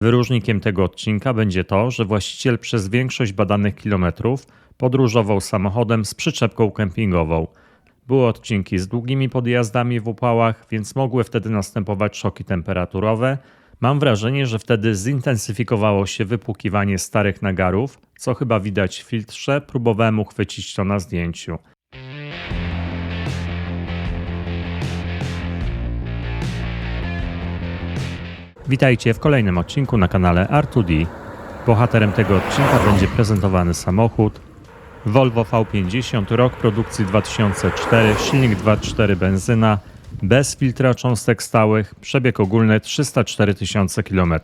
Wyróżnikiem tego odcinka będzie to, że właściciel przez większość badanych kilometrów podróżował samochodem z przyczepką kempingową. Były odcinki z długimi podjazdami w upałach, więc mogły wtedy następować szoki temperaturowe. Mam wrażenie, że wtedy zintensyfikowało się wypłukiwanie starych nagarów, co chyba widać w filtrze, próbowałem uchwycić to na zdjęciu. Witajcie w kolejnym odcinku na kanale R2D. Bohaterem tego odcinka będzie prezentowany samochód Volvo V50, rok produkcji 2004, silnik 2.4 benzyna, bez filtra cząstek stałych, przebieg ogólny 304 tysiące km.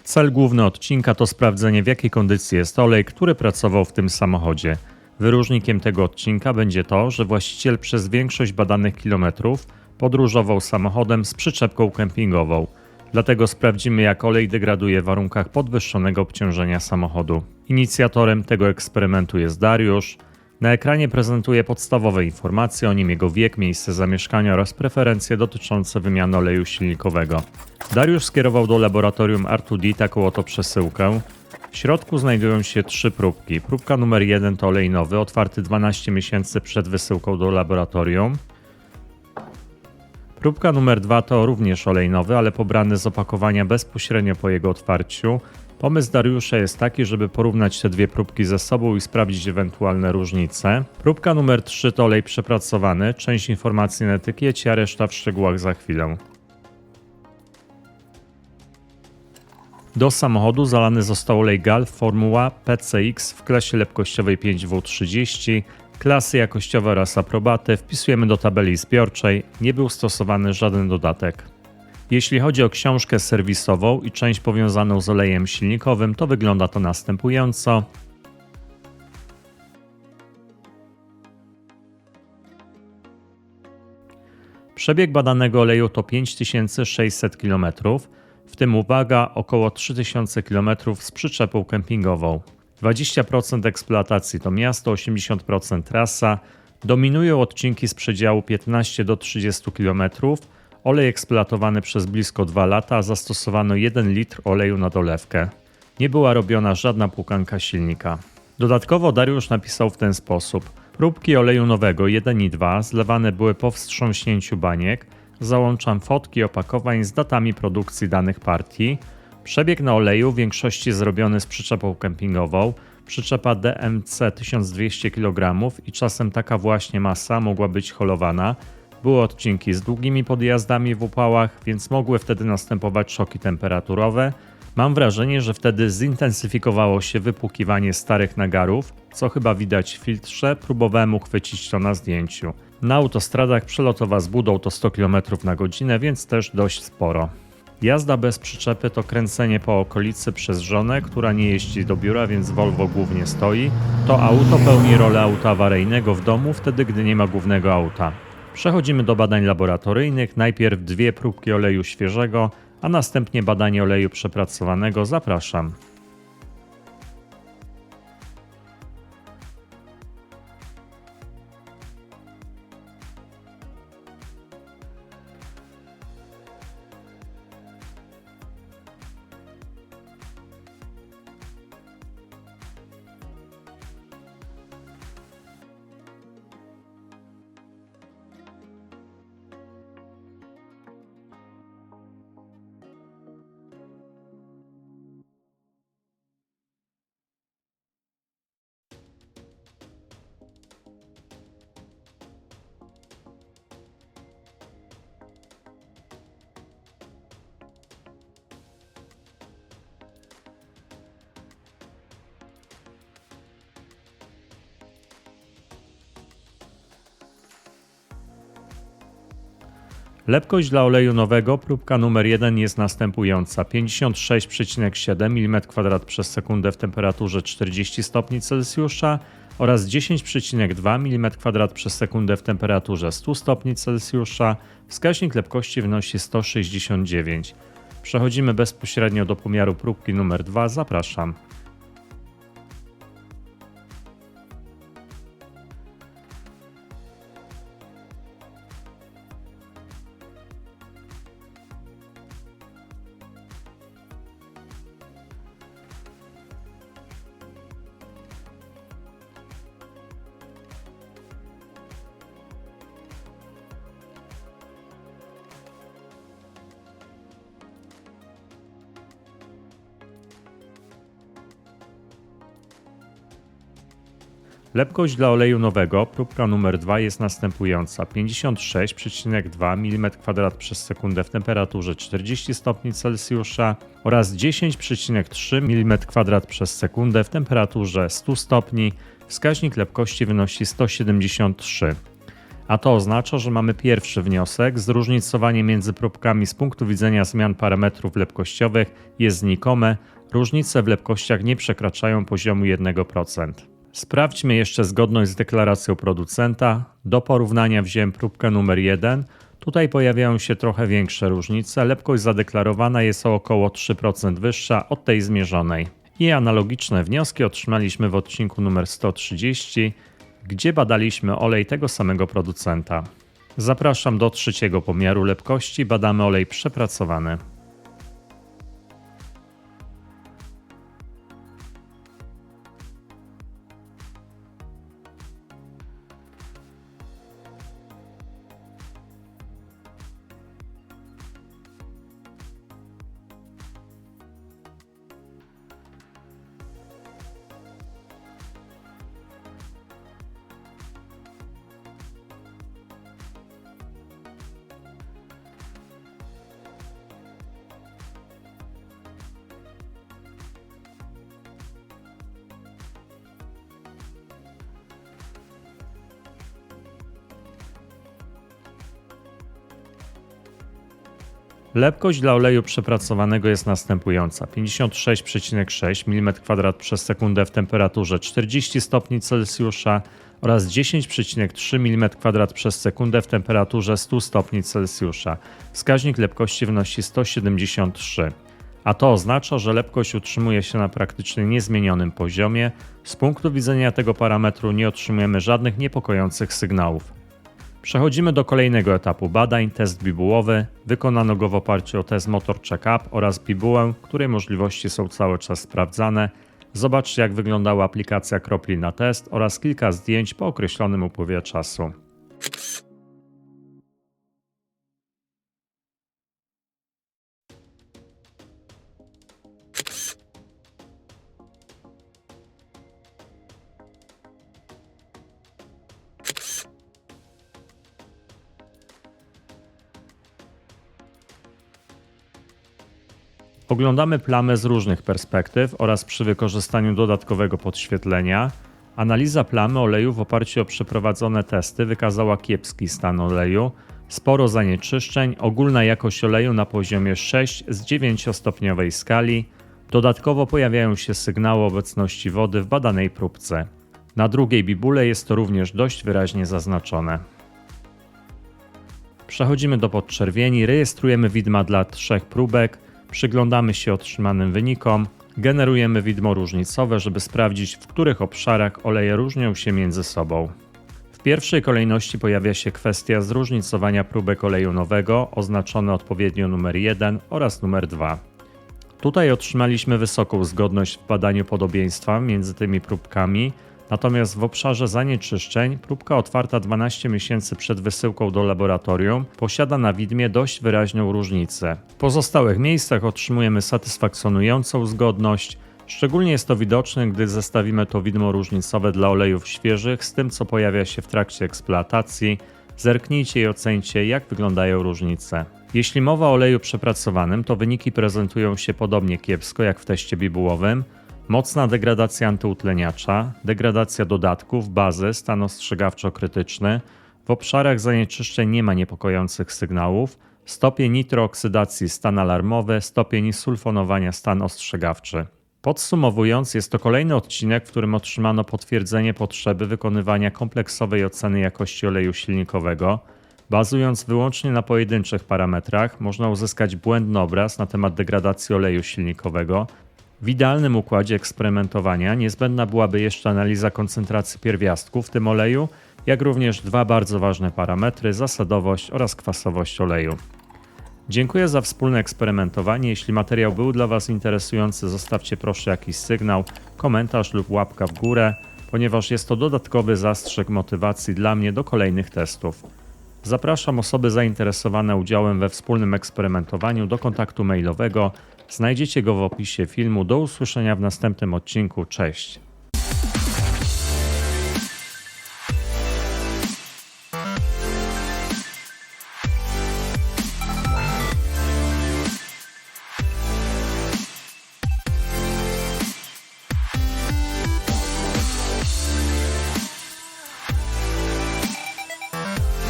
Cel główny odcinka to sprawdzenie, w jakiej kondycji jest olej, który pracował w tym samochodzie. Wyróżnikiem tego odcinka będzie to, że właściciel przez większość badanych kilometrów podróżował samochodem z przyczepką kempingową. Dlatego sprawdzimy, jak olej degraduje w warunkach podwyższonego obciążenia samochodu. Inicjatorem tego eksperymentu jest Dariusz. Na ekranie prezentuje podstawowe informacje o nim, jego wiek, miejsce zamieszkania oraz preferencje dotyczące wymiany oleju silnikowego. Dariusz skierował do laboratorium R2D taką oto przesyłkę. W środku znajdują się 3 próbki. Próbka numer 1 to olej nowy, otwarty 12 miesięcy przed wysyłką do laboratorium. Próbka numer 2 to również olej nowy, ale pobrany z opakowania bezpośrednio po jego otwarciu. Pomysł Dariusza jest taki, żeby porównać te dwie próbki ze sobą i sprawdzić ewentualne różnice. Próbka numer 3 to olej przepracowany, część informacji na etykiecie, a reszta w szczegółach za chwilę. Do samochodu zalany został olej Galf Formuła PCX w klasie lepkościowej 5W30, klasy jakościowe oraz aprobaty. Wpisujemy do tabeli zbiorczej, nie był stosowany żaden dodatek. Jeśli chodzi o książkę serwisową i część powiązaną z olejem silnikowym, to wygląda to następująco. Przebieg badanego oleju to 5600 km, w tym uwaga, około 3000 km z przyczepą kempingową. 20% eksploatacji to miasto, 80% trasa. Dominują odcinki z przedziału 15 do 30 km. Olej eksploatowany przez blisko 2 lata, zastosowano 1 litr oleju na dolewkę. Nie była robiona żadna płukanka silnika. Dodatkowo Dariusz napisał w ten sposób. Próbki oleju nowego 1 i 2 zlewane były po wstrząśnięciu baniek. Załączam fotki opakowań z datami produkcji danych partii. Przebieg na oleju w większości zrobiony z przyczepą kempingową. Przyczepa DMC 1200 kg i czasem taka właśnie masa mogła być holowana. Były odcinki z długimi podjazdami w upałach, więc mogły wtedy następować szoki temperaturowe. Mam wrażenie, że wtedy zintensyfikowało się wypłukiwanie starych nagarów, co chyba widać w filtrze, próbowałem uchwycić to na zdjęciu. Na autostradach przelotowa z budą to 100 km na godzinę, więc też dość sporo. Jazda bez przyczepy to kręcenie po okolicy przez żonę, która nie jeździ do biura, więc Volvo głównie stoi. To auto pełni rolę auta awaryjnego w domu, wtedy gdy nie ma głównego auta. Przechodzimy do badań laboratoryjnych. Najpierw 2 próbki oleju świeżego, a następnie badanie oleju przepracowanego. Zapraszam. Lepkość dla oleju nowego, próbka numer 1 jest następująca. 56,7 mm2 przez sekundę w temperaturze 40 stopni Celsjusza oraz 10,2 mm2 przez sekundę w temperaturze 100 stopni Celsjusza. Wskaźnik lepkości wynosi 169. Przechodzimy bezpośrednio do pomiaru próbki numer 2. Zapraszam. Lepkość dla oleju nowego, próbka numer 2 jest następująca: 56,2 mm2 przez sekundę w temperaturze 40 stopni Celsjusza oraz 10,3 mm2 przez sekundę w temperaturze 100 stopni. Wskaźnik lepkości wynosi 173. A to oznacza, że mamy pierwszy wniosek. Zróżnicowanie między próbkami z punktu widzenia zmian parametrów lepkościowych jest znikome. Różnice w lepkościach nie przekraczają poziomu 1%. Sprawdźmy jeszcze zgodność z deklaracją producenta. Do porównania wziąłem próbkę numer 1. Tutaj pojawiają się trochę większe różnice. Lepkość zadeklarowana jest o około 3% wyższa od tej zmierzonej. I analogiczne wnioski otrzymaliśmy w odcinku numer 130, gdzie badaliśmy olej tego samego producenta. Zapraszam do trzeciego pomiaru lepkości. Badamy olej przepracowany. Lepkość dla oleju przepracowanego jest następująca: 56,6 mm2 przez sekundę w temperaturze 40 stopni Celsjusza oraz 10,3 mm2 przez sekundę w temperaturze 100 stopni Celsjusza. Wskaźnik lepkości wynosi 173. A to oznacza, że lepkość utrzymuje się na praktycznie niezmienionym poziomie. Z punktu widzenia tego parametru nie otrzymujemy żadnych niepokojących sygnałów. Przechodzimy do kolejnego etapu badań, test bibułowy. Wykonano go w oparciu o test Motor Check-up oraz bibułę, której możliwości są cały czas sprawdzane. Zobaczcie, jak wyglądała aplikacja kropli na test oraz kilka zdjęć po określonym upływie czasu. Oglądamy plamę z różnych perspektyw oraz przy wykorzystaniu dodatkowego podświetlenia. Analiza plamy oleju w oparciu o przeprowadzone testy wykazała kiepski stan oleju, sporo zanieczyszczeń, ogólna jakość oleju na poziomie 6 z 9-stopniowej skali. Dodatkowo pojawiają się sygnały obecności wody w badanej próbce. Na drugiej bibule jest to również dość wyraźnie zaznaczone. Przechodzimy do podczerwieni, rejestrujemy widma dla 3 próbek. Przyglądamy się otrzymanym wynikom, generujemy widmo różnicowe, żeby sprawdzić, w których obszarach oleje różnią się między sobą. W pierwszej kolejności pojawia się kwestia zróżnicowania próbek oleju nowego, oznaczone odpowiednio numer 1 oraz numer 2. Tutaj otrzymaliśmy wysoką zgodność w badaniu podobieństwa między tymi próbkami, natomiast w obszarze zanieczyszczeń próbka otwarta 12 miesięcy przed wysyłką do laboratorium posiada na widmie dość wyraźną różnicę. W pozostałych miejscach otrzymujemy satysfakcjonującą zgodność. Szczególnie jest to widoczne, gdy zestawimy to widmo różnicowe dla olejów świeżych z tym, co pojawia się w trakcie eksploatacji. Zerknijcie i ocencie, jak wyglądają różnice. Jeśli mowa o oleju przepracowanym, to wyniki prezentują się podobnie kiepsko jak w teście bibułowym. Mocna degradacja antyutleniacza, degradacja dodatków, bazy, stan ostrzegawczo-krytyczny. W obszarach zanieczyszczeń nie ma niepokojących sygnałów. Stopień nitrooksydacji, stan alarmowy, stopień sulfonowania, stan ostrzegawczy. Podsumowując, jest to kolejny odcinek, w którym otrzymano potwierdzenie potrzeby wykonywania kompleksowej oceny jakości oleju silnikowego. Bazując wyłącznie na pojedynczych parametrach, można uzyskać błędny obraz na temat degradacji oleju silnikowego. W idealnym układzie eksperymentowania niezbędna byłaby jeszcze analiza koncentracji pierwiastków w tym oleju, jak również 2 bardzo ważne parametry: zasadowość oraz kwasowość oleju. Dziękuję za wspólne eksperymentowanie. Jeśli materiał był dla Was interesujący, zostawcie proszę jakiś sygnał, komentarz lub łapka w górę, ponieważ jest to dodatkowy zastrzyk motywacji dla mnie do kolejnych testów. Zapraszam osoby zainteresowane udziałem we wspólnym eksperymentowaniu do kontaktu mailowego. Znajdziecie go w opisie filmu. Do usłyszenia w następnym odcinku. Cześć!